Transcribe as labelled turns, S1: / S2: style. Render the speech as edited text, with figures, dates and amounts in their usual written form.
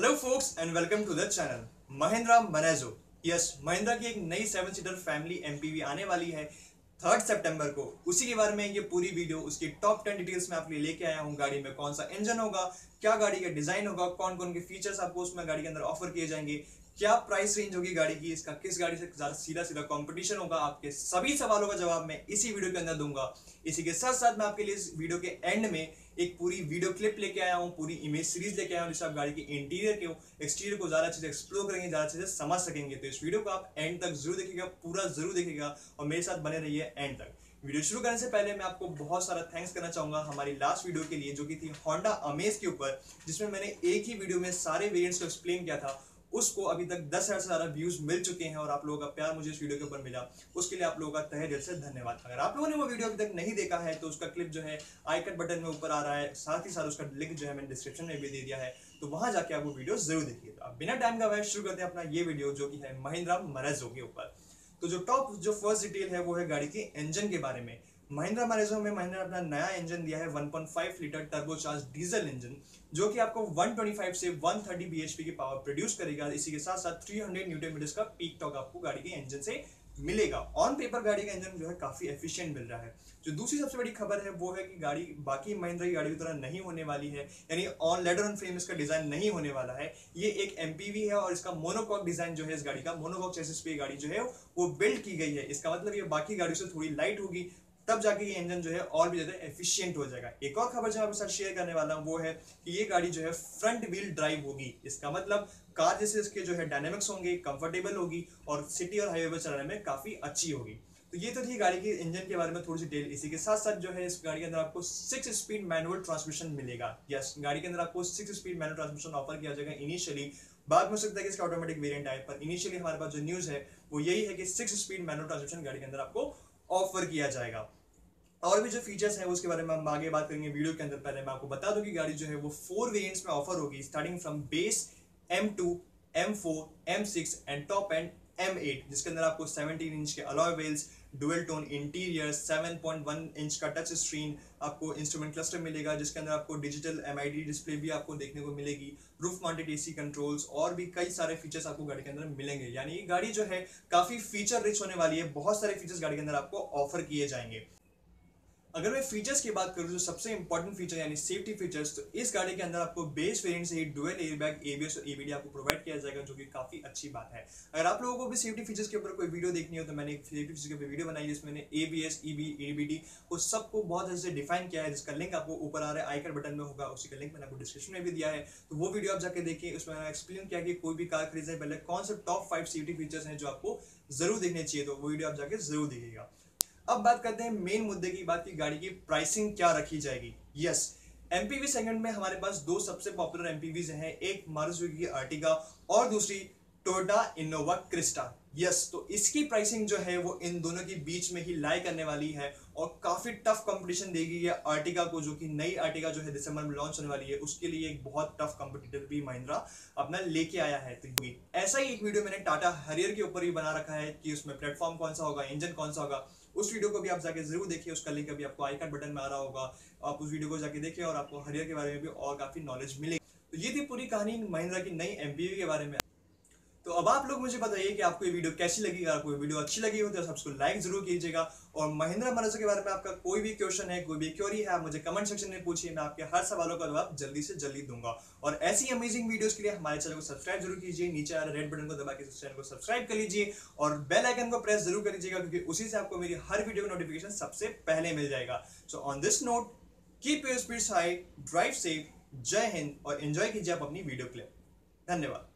S1: Hello folks and welcome to the channel. Mahindra मनेजो, yes, Mahindra की एक नई 7 सीटर फैमिली एमपीवी आने वाली है 3 सितंबर को। उसी के बारे में ये पूरी वीडियो, उसकी टॉप 10 डिटेल्स में आपके लिए लेके आया हूँ। गाड़ी में कौन सा इंजन होगा, क्या गाड़ी का डिजाइन होगा, कौन कौन के फीचर्स आपको उसमें गाड़ी के अंदर ऑफर किए जाएंगे, क्या प्राइस रेंज होगी गाड़ी की, इसका किस गाड़ी से ज्यादा सीधा सीधा कंपटीशन होगा, आपके सभी सवालों का जवाब मैं इसी वीडियो के अंदर दूंगा। इसी के साथ साथ मैं आपके लिए इस वीडियो के एंड में एक पूरी वीडियो क्लिप लेके आया हूँ, पूरी इमेज सीरीज लेके आया हूँ, जिससे आप गाड़ी के इंटीरियर के एक्सटीरियर को ज्यादा अच्छे से एक्सप्लोर करेंगे, ज्यादा अच्छे से समझ सकेंगे। तो इस वीडियो को आप एंड तक जरूर देखिएगा, पूरा जरूर देखिएगा और मेरे साथ बने रहिए एंड तक। वीडियो शुरू करने से पहले मैं आपको बहुत सारा थैंक्स करना चाहूंगा हमारी लास्ट वीडियो के लिए, जो कि थी होंडा अमेज के ऊपर, जिसमें मैंने एक ही वीडियो में सारे वेरिएंट्स को एक्सप्लेन किया था। उसको अभी तक 10,000 से ज्यादा व्यूज मिल चुके हैं और आप लोगों का प्यार मुझे इस वीडियो के ऊपर मिला, उसके लिए आप लोगों का तहे दिल से धन्यवाद। अगर आप लोगों ने वो वीडियो अभी तक नहीं देखा है तो उसका क्लिप जो है आई कट बटन में ऊपर आ रहा है, साथ ही साथ उसका लिंक जो है मैंने डिस्क्रिप्शन में भी दे दिया है, तो वहां जाके आप वो वीडियो जरूर देखिए। अब बिना टाइम का वेस्ट शुरू करते हैं अपना ये वीडियो, जो कि है महिंद्रा मरेजो के ऊपर। तो जो फर्स्ट डिटेल है वो है गाड़ी के इंजन के बारे में। महिंद्रा मरेजो में महिंद्रा ने अपना नया इंजन दिया है 1.5 लीटर टर्बोचार्ज डीजल इंजन, जो कि आपको 125 से 130 bhp की पावर प्रोड्यूस करेगा। इसी के साथ साथ 300 न्यूटन मीटर्स का पीक टॉर्क आपको गाड़ी के इंजन से मिलेगा। ऑन पेपर गाड़ी का इंजन जो है काफी एफिशिएंट मिल रहा है। जो दूसरी सबसे बड़ी खबर है वो है कि गाड़ी बाकी महिंद्रा की गाड़ी की तरह नहीं होने वाली है, यानी ऑन लेडर ऑन फ्रेम इसका डिजाइन नहीं होने वाला है। ये एक एमपीवी है और इसका मोनोकॉक डिजाइन जो है, इस गाड़ी का मोनोकॉक चेसिस पे गाड़ी जो है वो बिल्ड की गई है। इसका मतलब ये बाकी गाड़ियों से थोड़ी लाइट होगी, तब जाके ये इंजन जो है और भी ज्यादा एफिशिएंट हो जाएगा। एक और खबर जो मैं आपके साथ शेयर करने वाला हूं वो है कि ये गाड़ी जो है फ्रंट व्हील ड्राइव होगी। इसका मतलब कार जैसे इसके जो है डायनेमिक्स होंगे, कंफर्टेबल होगी और सिटी और हाईवे पर चलाने में काफी अच्छी होगी। तो ये तो थी गाड़ी के इंजन के बारे में थोड़ी सी डिटेल। इसी के साथ साथ जो है इस गाड़ी के अंदर आपको 6 स्पीड मैनुअल ट्रांसमिशन मिलेगा। यस, गाड़ी के अंदर आपको 6 स्पीड मैनुअल ट्रांसमिशन ऑफर किया जाएगा इनिशियली। बाद में हो सकता है कि इसका ऑटोमेटिक वेरिएंट आए, पर इनिशियली हमारे पास जो न्यूज है वो यही है कि 6 स्पीड मैनुअल ट्रांसमिशन गाड़ी के अंदर आपको ऑफर किया जाएगा। और भी जो फीचर्स हैं उसके बारे में हम आगे बात करेंगे वीडियो के अंदर। पहले मैं आपको बता दूं कि गाड़ी जो है वो 4 वेरिएंट्स में ऑफर होगी, starting from base M2, M4, M6 and top and M8, जिसके अंदर आपको 17 इंच के alloy wheels, dual tone interior, 7.1 inch का टच स्क्रीन, आपको इंस्ट्रूमेंट क्लस्टर मिलेगा, जिसके अंदर आपको डिजिटल MID डिस्प्ले भी आपको देखने को मिलेगी, रूफ माउंटेड AC कंट्रोल्स और भी कई सारे फीचर्स आपको गाड़ी के अंदर मिलेंगे। यानी ये गाड़ी जो है काफी फीचर रिच होने वाली है, बहुत सारे फीचर्स गाड़ी के अंदर आपको ऑफर किए जाएंगे। अगर मैं फीचर्स की बात करूं तो सबसे इंपॉर्टेंट फीचर यानी सेफ्टी फीचर्स, तो इस गाड़ी के अंदर आपको बेस वेरिएंट से ही डुअल एयरबैग, ABS और ABD आपको प्रोवाइड किया जाएगा, जो कि काफी अच्छी बात है। अगर आप लोगों को भी सेफ्टी फीचर्स के ऊपर कोई वीडियो देखनी हो तो मैंने एक सेफ्टी फीचर के ऊपर वीडियो बनाई, जिसमें मैंने ABS, ABD को सबको बहुत अच्छे से डिफाइन किया है, जिसका लिंक आपको ऊपर आ रहा है, आई कार्ड बटन में होगा, उसी का लिंक मैंने आपको डिस्क्रिप्शन में भी दिया है। तो वो वीडियो आप जाके देखिए, उसमें मैंने एक्सप्लेन किया कि कोई भी कार खरीदने से पहले कौन से टॉप 5 सेफ्टी फीचर्स हैं जो आपको जरूर देखने चाहिए। तो वो वीडियो आप जाके जरूर देखिएगा। अब बात करते हैं मेन मुद्दे की, बात की गाड़ी की प्राइसिंग क्या रखी जाएगी। यस, एमपीवी सेगमेंट में हमारे पास दो सबसे पॉपुलर एमपीवीज हैं, एक मारुति सुजुकी अर्टिगा और दूसरी टोयोटा इनोवा क्रिस्टा। यस, तो इसकी प्राइसिंग जो है वो इन दोनों के बीच में ही लाई करने वाली है और काफी टफ कंपटीशन देगी ये अर्टिगा को, जो कि नई अर्टिगा जो है दिसंबर में लॉन्च होने वाली है, उसके लिए एक बहुत टफ कंपटीटर भी महिंद्रा अपना लेके आया है। तो ऐसा ही एक वीडियो मैंने टाटा हरियर के ऊपर ही बना रखा है कि उसमें प्लेटफॉर्म कौन सा होगा, इंजन कौन सा होगा। उस वीडियो को भी आप जाके जरूर देखिए, उसका लिंक अभी आपको आई कार्ड बटन में आ रहा होगा, आप उस वीडियो को जाके देखिए और आपको हरियर के बारे में भी और काफी नॉलेज मिलेगी। तो ये थी पूरी कहानी महिंद्रा की नई एमपीवी के बारे में। तो अब आप लोग मुझे बताइए कि आपको ये वीडियो कैसी लगी। अगर आपको ये वीडियो अच्छी लगी हो तो सबको लाइक जरूर कीजिएगा, और महिंद्रा मरेजो के बारे में आपका कोई भी क्वेश्चन है, कोई भी क्वेरी है, आप मुझे कमेंट सेक्शन में पूछिए, मैं आपके हर सवालों का जवाब जल्दी से जल्दी दूंगा। और ऐसी अमेजिंग वीडियोस के लिए हमारे चैनल को सब्सक्राइब जरूर कीजिए, नीचे आ रहे रेड बटन को दबा के चैनल को सब्सक्राइब कर लीजिए और बेल आइकन को प्रेस जरूर कर लीजिएगा, क्योंकि उसी से आपको मेरी हर वीडियो का नोटिफिकेशन सबसे पहले मिल जाएगा। So on this note, keep your spirits high, drive safe, जय हिंद और एंजॉय कीजिए आप अपनी वीडियो क्लिप। धन्यवाद।